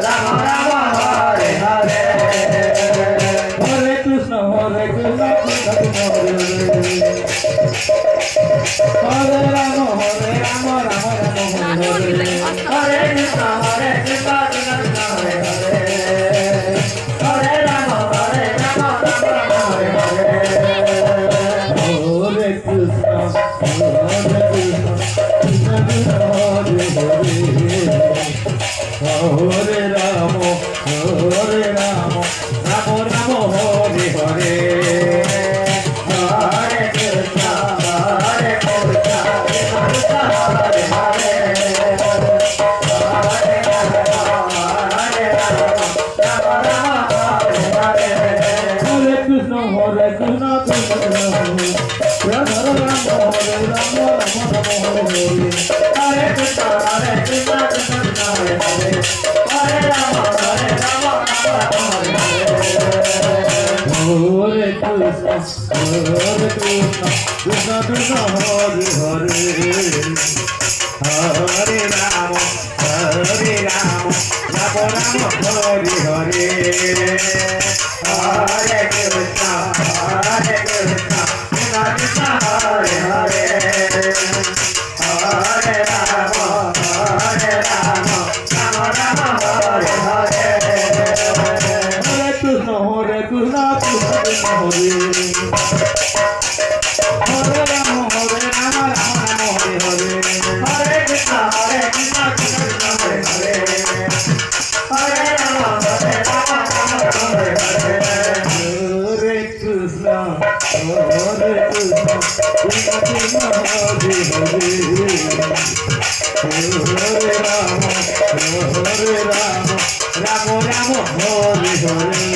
Ram Ram Hare Hare Hare Krishna Krishna Krishna Hare Hare Ram Ram Ram Hare Hare Krishna Krishna Krishna Hare Hare Hare Ram Hare Hare Hare Krishna Krishna Krishna Hare Hare Hare Ram Ram Ram Hare Hare Hare Krishna Hare Krishna Krishna Hare Hare Hare Ram Hare Ram Ram Ram Hare Hare Hare Krishna Krishna Krishna Hare Ram Ram Hare Ram Ram Ram Hare Hare Krishna Krishna Krishna Hare Hare Hare Ram Ram Ram Hare Hare Krishna Krishna Krishna Hare Hare Hare Ram Ram Ram Hare Hare Hare Krishna Krishna Krishna Hare Hare Hare Ram Ram Ram Hare Hare Hare Krishna Krishna Krishna Hare Hare Ram Ram Ram Hare Hare Hare Krishna Krishna Krishna Hare Hare Hare Ram Ram Hare Hare Hare Krishna Krishna Krishna Hare Hare Hare Ram Ram Ram Hare Hare